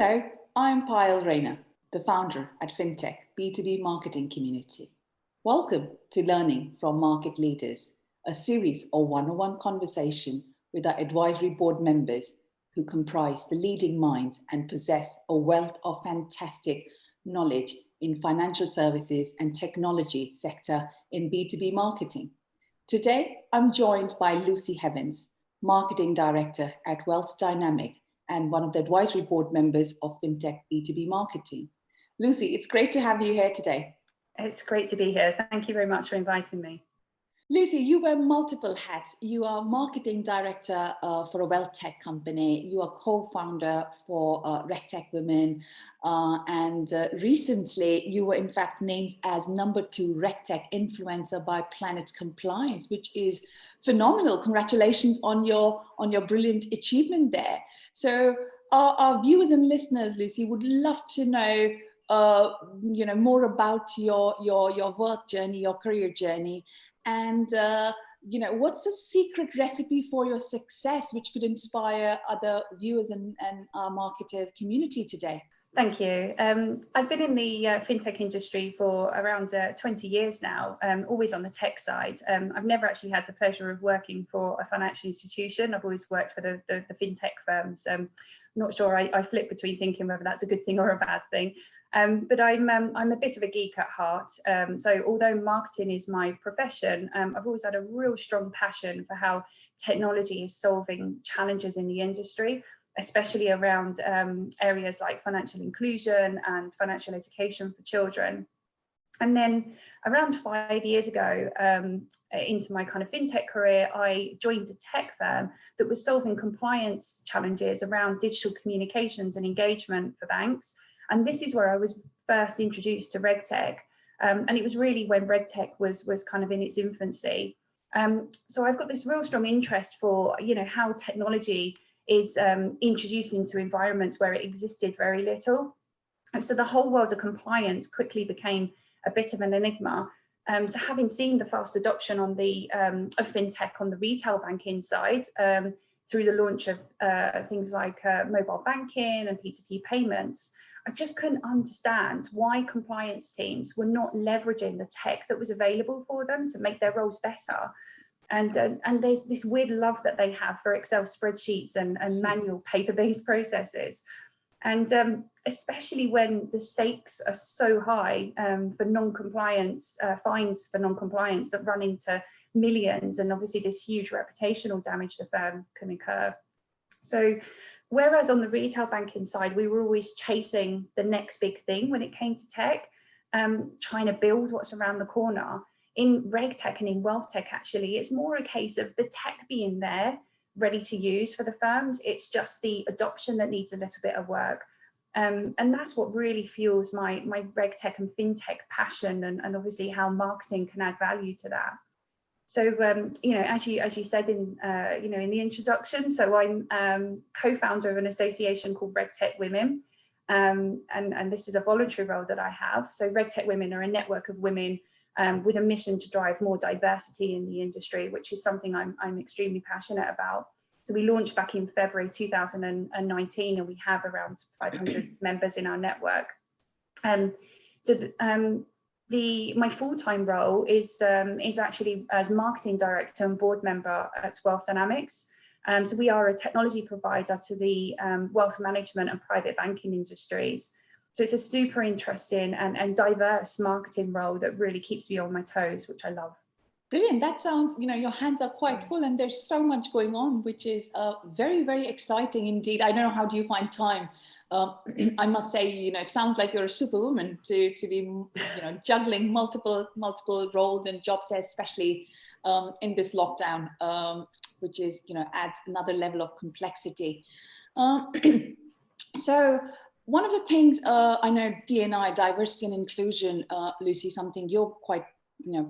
Hello, I'm Payal Raina, the founder at FinTech B2B Marketing community. Welcome to Learning from Market Leaders, a series of one-on-one conversation with our advisory board members who comprise the leading minds and possess a wealth of fantastic knowledge in financial services and technology sector in B2B marketing. Today, I'm joined by Lucy Heavens, Marketing Director at Wealth Dynamic and one of the advisory board members of FinTech B2B Marketing. Lucy, it's great to have you here today. It's great to be here. Thank you very much for inviting me. Lucy, you wear multiple hats. You are marketing director for a wealth tech company. You are co-founder for RegTech Women. And recently, you were in fact named as #2 RegTech influencer by Planet Compliance, which is phenomenal. Congratulations on your brilliant achievement there. So our viewers and listeners, Lucy, would love to know more about your work journey, your career journey. And, what's the secret recipe for your success, which could inspire other viewers and our marketers community today? Thank you. I've been in the fintech industry for around 20 years now, always on the tech side. I've never actually had the pleasure of working for a financial institution. I've always worked for the fintech firms. Not sure I flip between thinking whether that's a good thing or a bad thing. But I'm a bit of a geek at heart. So although marketing is my profession, I've always had a real strong passion for how technology is solving challenges in the industry, especially around areas like financial inclusion and financial education for children. And then around 5 years ago, into my kind of fintech career, I joined a tech firm that was solving compliance challenges around digital communications and engagement for banks. And this is where I was first introduced to RegTech. And it was really when RegTech was kind of in its infancy. So I've got this real strong interest for, how technology is introduced into environments where it existed very little. And so the whole world of compliance quickly became a bit of an enigma. So having seen the fast adoption on of fintech on the retail banking side, through the launch of things like mobile banking and P2P payments, I just couldn't understand why compliance teams were not leveraging the tech that was available for them to make their roles better. And there's this weird love that they have for Excel spreadsheets and manual paper-based processes. And especially when the stakes are so high for non-compliance, fines for non-compliance that run into millions, and obviously this huge reputational damage the firm can incur. So whereas on the retail banking side, we were always chasing the next big thing when it came to tech, trying to build what's around the corner. In RegTech and in wealth tech, actually, it's more a case of the tech being there, ready to use for the firms. It's just the adoption that needs a little bit of work. And that's what really fuels my RegTech and FinTech passion, and obviously how marketing can add value to that. So, as you said in the introduction, so I'm co-founder of an association called RegTech Women, and this is a voluntary role that I have. So RegTech Women are a network of women with a mission to drive more diversity in the industry, which is something I'm extremely passionate about. So we launched back in February 2019, and we have around 500 members in our network. My full-time role is actually as marketing director and board member at Wealth Dynamics. So we are a technology provider to the wealth management and private banking industries. So it's a super interesting and diverse marketing role that really keeps me on my toes, which I love. Brilliant. That sounds, your hands are quite full and there's so much going on, which is very, very exciting indeed. I don't know, how do you find time? I must say, it sounds like you're a superwoman to be, juggling multiple roles and jobs, especially in this lockdown, which is, adds another level of complexity. So one of the things I know D&I, diversity and inclusion, Lucy, something you're quite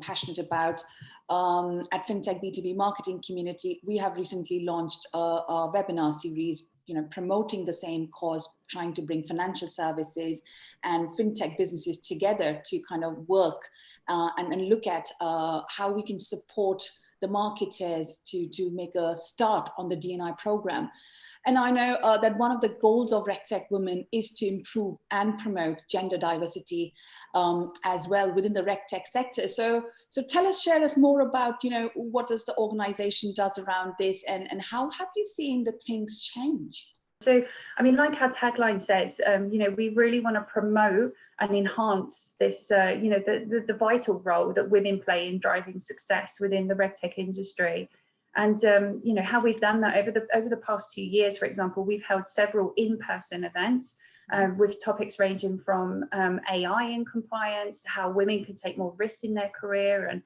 passionate about. At FinTech B2B Marketing community, we have recently launched a webinar series, promoting the same cause, trying to bring financial services and FinTech businesses together to kind of work and look at how we can support the marketers to make a start on the D&I program. And I know that one of the goals of RegTech Women is to improve and promote gender diversity as well within the RegTech sector. So share us more about, what does the organization does around this, and how have you seen the things change? So, I mean, like our tagline says, we really want to promote and enhance this, the vital role that women play in driving success within the RegTech industry. And, how we've done that over the past 2 years, for example, we've held several in-person events with topics ranging from AI in compliance, how women can take more risks in their career, and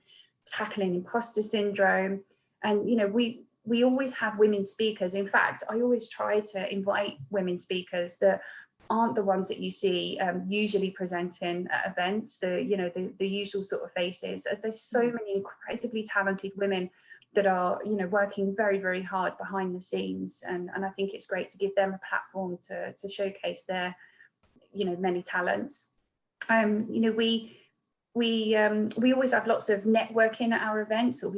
tackling imposter syndrome. And, we always have women speakers. In fact, I always try to invite women speakers that aren't the ones that you see usually presenting at events, the usual sort of faces, as there's so many incredibly talented women that are, working very, very hard behind the scenes. And I think it's great to give them a platform to showcase their, many talents. We always have lots of networking at our events, or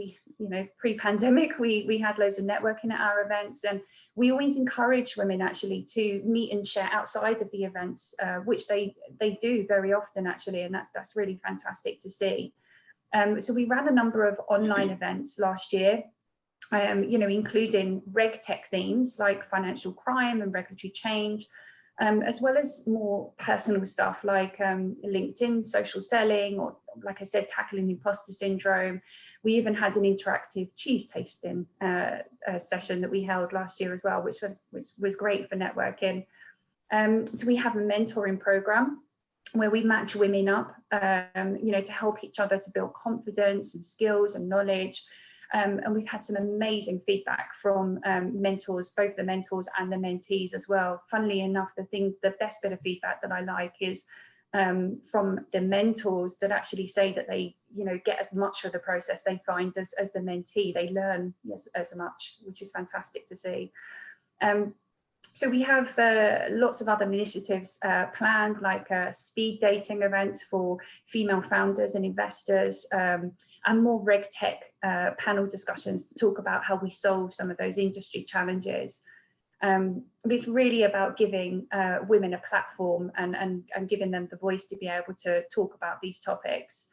pre-pandemic, we had loads of networking at our events, and we always encourage women actually to meet and share outside of the events, which they do very often actually, and that's really fantastic to see. So we ran a number of online events last year, including RegTech themes like financial crime and regulatory change, as well as more personal stuff like LinkedIn, social selling, or like I said, tackling imposter syndrome. We even had an interactive cheese tasting session that we held last year as well, which was great for networking. So we have a mentoring program where we match women up, to help each other to build confidence and skills and knowledge. And we've had some amazing feedback from mentors, both the mentors and the mentees as well. Funnily enough, the best bit of feedback that I like is from the mentors that actually say that they, get as much of the process they find as the mentee. They learn as much, which is fantastic to see. So we have lots of other initiatives planned, like speed dating events for female founders and investors, and more RegTech panel discussions to talk about how we solve some of those industry challenges. But it's really about giving women a platform and giving them the voice to be able to talk about these topics.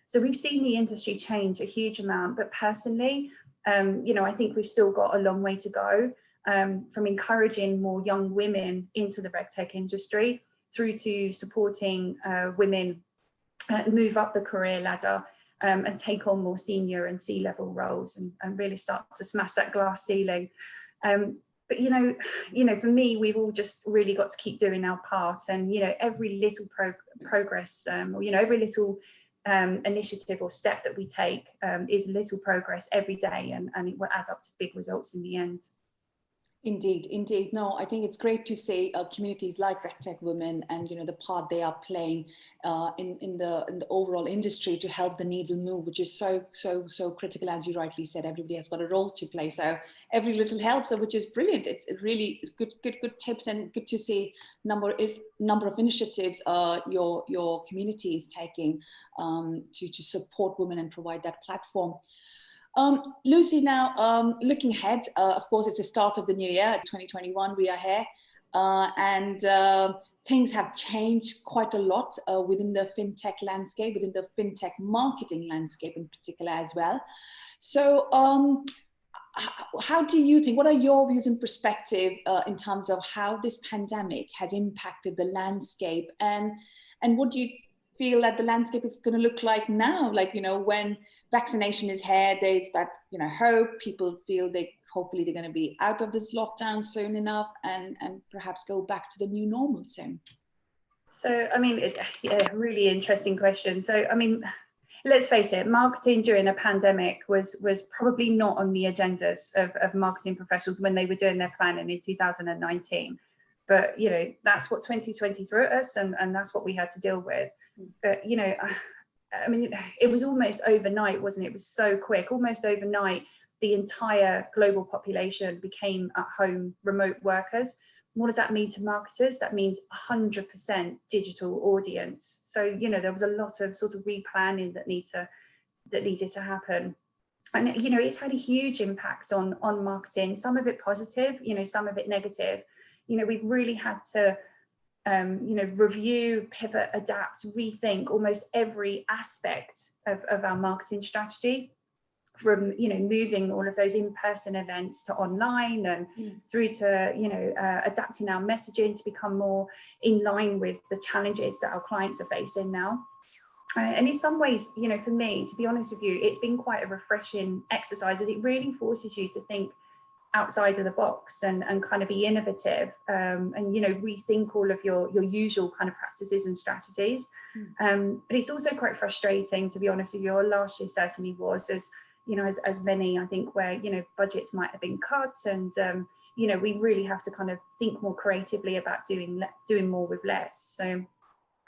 So we've seen the industry change a huge amount, but personally, I think we've still got a long way to go. From encouraging more young women into the RegTech industry through to supporting women move up the career ladder and take on more senior and C-level roles and really start to smash that glass ceiling. But for me, we've all just really got to keep doing our part, and every little progress, or every little initiative or step that we take is little progress every day, and it will add up to big results in the end. Indeed. No, I think it's great to see communities like RegTech Women and the part they are playing in the overall industry to help the needle move, which is so critical. As you rightly said, everybody has got a role to play, so every little helps, which is brilliant. It's really good tips, and good to see number of initiatives your community is taking to support women and provide that platform. Lucy, now looking ahead, of course, it's the start of the new year, 2021, we are here, and things have changed quite a lot within the FinTech landscape, within the FinTech marketing landscape in particular as well. So how do you think, what are your views and perspective in terms of how this pandemic has impacted the landscape, and what do you feel that the landscape is going to look like now, like, when vaccination is here, there's that, hope, people feel hopefully they're going to be out of this lockdown soon enough and perhaps go back to the new normal soon? So, really interesting question. So, let's face it, marketing during a pandemic was probably not on the agendas of marketing professionals when they were doing their planning in 2019. But, that's what 2020 threw at us, and that's what we had to deal with. But, it was almost overnight, wasn't it? It was so quick. Almost overnight, the entire global population became at-home remote workers. What does that mean to marketers? That means 100% digital audience. So, there was a lot of sort of replanning that needed to happen. And, you know, it's had a huge impact on marketing, some of it positive, you know, some of it negative. You know, we've really had to, you know, review, pivot, adapt, rethink almost every aspect of our marketing strategy, from, you know, moving all of those in-person events to online, and through to, you know, adapting our messaging to become more in line with the challenges that our clients are facing now. And in some ways, you know, for me, to be honest with you, it's been quite a refreshing exercise, as it really forces you to think outside of the box and kind of be innovative, and, you know, rethink all of your usual kind of practices and strategies. But it's also quite frustrating, to be honest with you. Last year certainly was, as you know, as many, I think, where, you know, budgets might have been cut, and you know, we really have to kind of think more creatively about doing more with less. So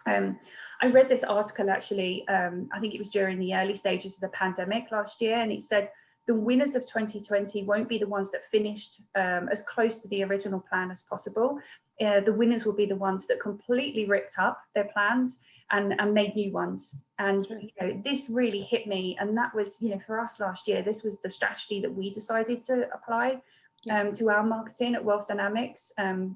I read this article actually, I think it was during the early stages of the pandemic last year, and it said the winners of 2020 won't be the ones that finished as close to the original plan as possible. The winners will be the ones that completely ripped up their plans and made new ones. And you know, this really hit me. And that was, you know, for us last year, this was the strategy that we decided to apply to our marketing at Wealth Dynamics. And,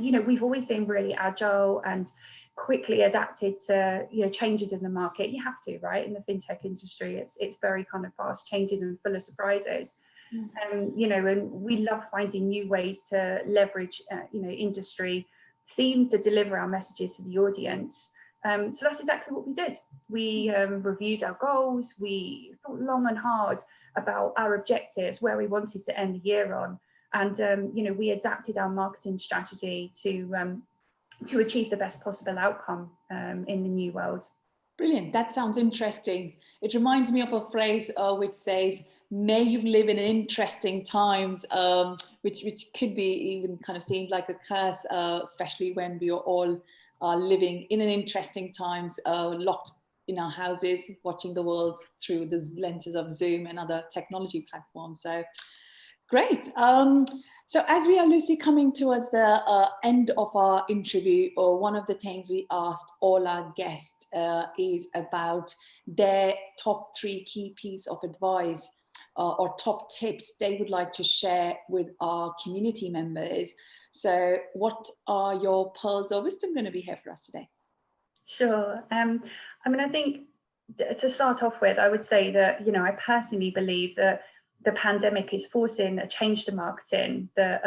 you know, we've always been really agile and quickly adapted to, you know, changes in the market. You have to, right? In the fintech industry, it's very kind of fast changes and full of surprises. You know, and we love finding new ways to leverage, you know, industry themes to deliver our messages to the audience. So that's exactly what we did. We reviewed our goals. We thought long and hard about our objectives, where we wanted to end the year on, and you know, we adapted our marketing strategy to achieve the best possible outcome in the new world. Brilliant. That sounds interesting. It reminds me of a phrase which says, "May you live in interesting times," which could be even kind of seemed like a curse, especially when we are all living in an interesting times, locked in our houses, watching the world through the lenses of Zoom and other technology platforms. So great. So as we are, Lucy, coming towards the end of our interview, one of the things we asked all our guests is about their top 3 key pieces of advice or top tips they would like to share with our community members. So what are your pearls of wisdom going to be here for us today? Sure. I mean, I think to start off with, I would say that, you know, I personally believe that the pandemic is forcing a change to marketing that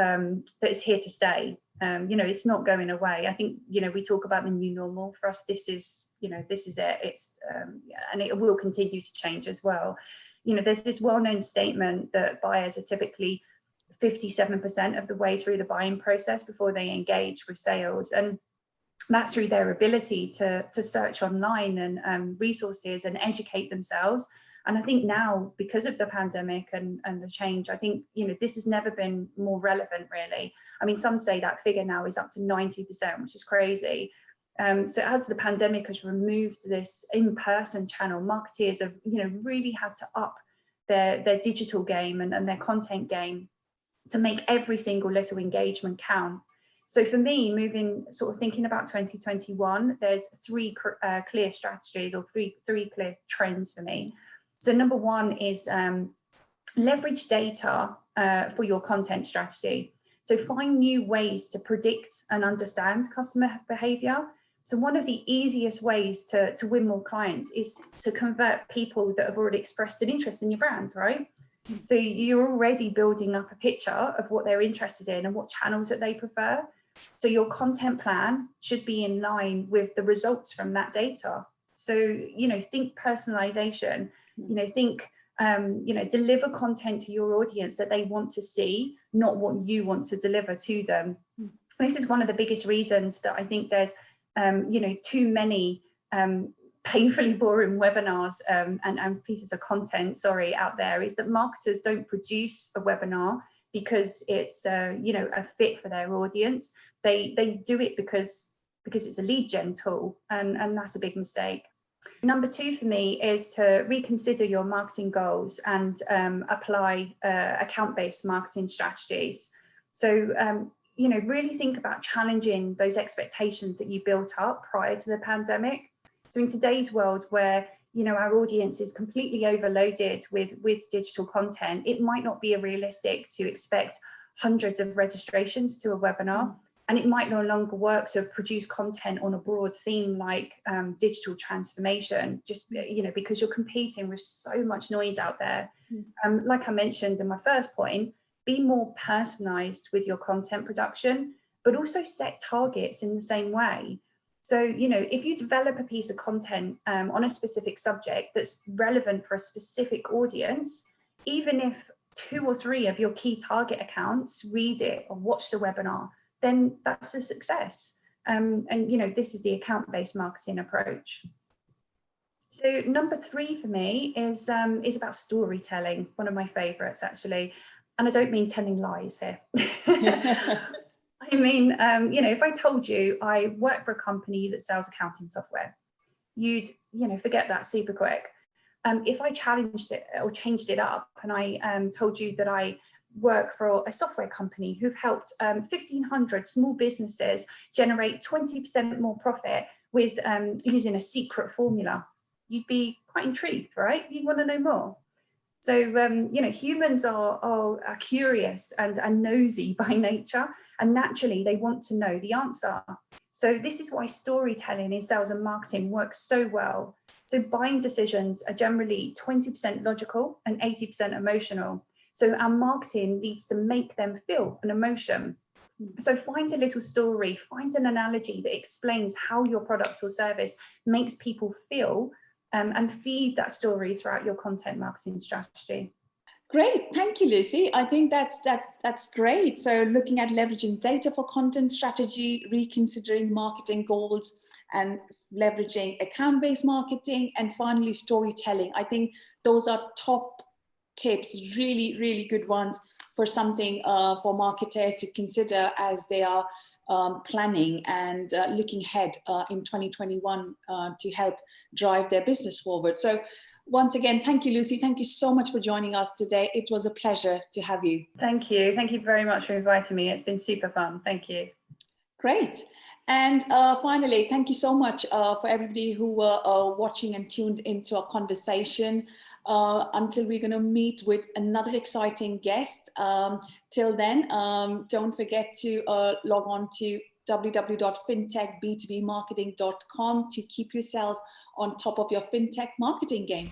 is here to stay. You know, it's not going away. I think, you know, we talk about the new normal. For us, this is, you know, this is it. It's and it will continue to change as well. You know, there's this well-known statement that buyers are typically 57% of the way through the buying process before they engage with sales, and that's through their ability to search online and resources and educate themselves. And I think now, because of the pandemic and the change, I think, you know, this has never been more relevant, really. I mean, some say that figure now is up to 90%, which is crazy. So as the pandemic has removed this in-person channel, marketeers have, you know, really had to up their digital game and their content game to make every single little engagement count. So for me, thinking about 2021, there's 3 clear strategies, or three clear trends for me. So number 1 is leverage data for your content strategy. So find new ways to predict and understand customer behavior. So one of the easiest ways to win more clients is to convert people that have already expressed an interest in your brand, right? So you're already building up a picture of what they're interested in and what channels that they prefer. So your content plan should be in line with the results from that data. So, you know, think personalization, you know, think, you know, deliver content to your audience that they want to see, not what you want to deliver to them. This is one of the biggest reasons that I think there's, you know, too many painfully boring webinars and pieces of content, out there, is that marketers don't produce a webinar because it's, you know, a fit for their audience. They do it because it's a lead gen tool, and that's a big mistake. Number 2 for me is to reconsider your marketing goals and apply account-based marketing strategies. So, you know, really think about challenging those expectations that you built up prior to the pandemic. So in today's world, where, our audience is completely overloaded with digital content, it might not be realistic to expect hundreds of registrations to a webinar. And it might no longer work to produce content on a broad theme like digital transformation, just because you're competing with so much noise out there. Like I mentioned in my first point, be more personalized with your content production, but also set targets in the same way. So, if you develop a piece of content on a specific subject that's relevant for a specific audience, even if 2 or 3 of your key target accounts read it or watch the webinar, then that's a success. And this is the account-based marketing approach. So number 3 for me is about storytelling, one of my favorites actually. And I don't mean telling lies here. I mean, if I told you I work for a company that sells accounting software, you'd, forget that super quick. If I challenged it or changed it up and I told you that I work for a software company who've helped 1,500 small businesses generate 20% more profit with using a secret formula, you'd be quite intrigued, right? You'd want to know more. So, humans are curious and nosy by nature, and naturally they want to know the answer. So this is why storytelling in sales and marketing works so well. So buying decisions are generally 20% logical and 80% emotional. So our marketing needs to make them feel an emotion. So find a little story, find an analogy that explains how your product or service makes people feel, and feed that story throughout your content marketing strategy. Great, thank you, Lucy. I think that's great. So looking at leveraging data for content strategy, reconsidering marketing goals, and leveraging account-based marketing, and finally storytelling. I think those are top tips, really, really good ones for something for marketers to consider as they are planning and looking ahead in 2021 to help drive their business forward. So once again, thank you, Lucy. Thank you so much for joining us today. It was a pleasure to have you. Thank you. Thank you very much for inviting me. It's been super fun. Thank you. Great. And finally, thank you so much for everybody who were watching and tuned into our conversation. Until we're going to meet with another exciting guest. Till then, don't forget to log on to www.fintechb2bmarketing.com to keep yourself on top of your fintech marketing game.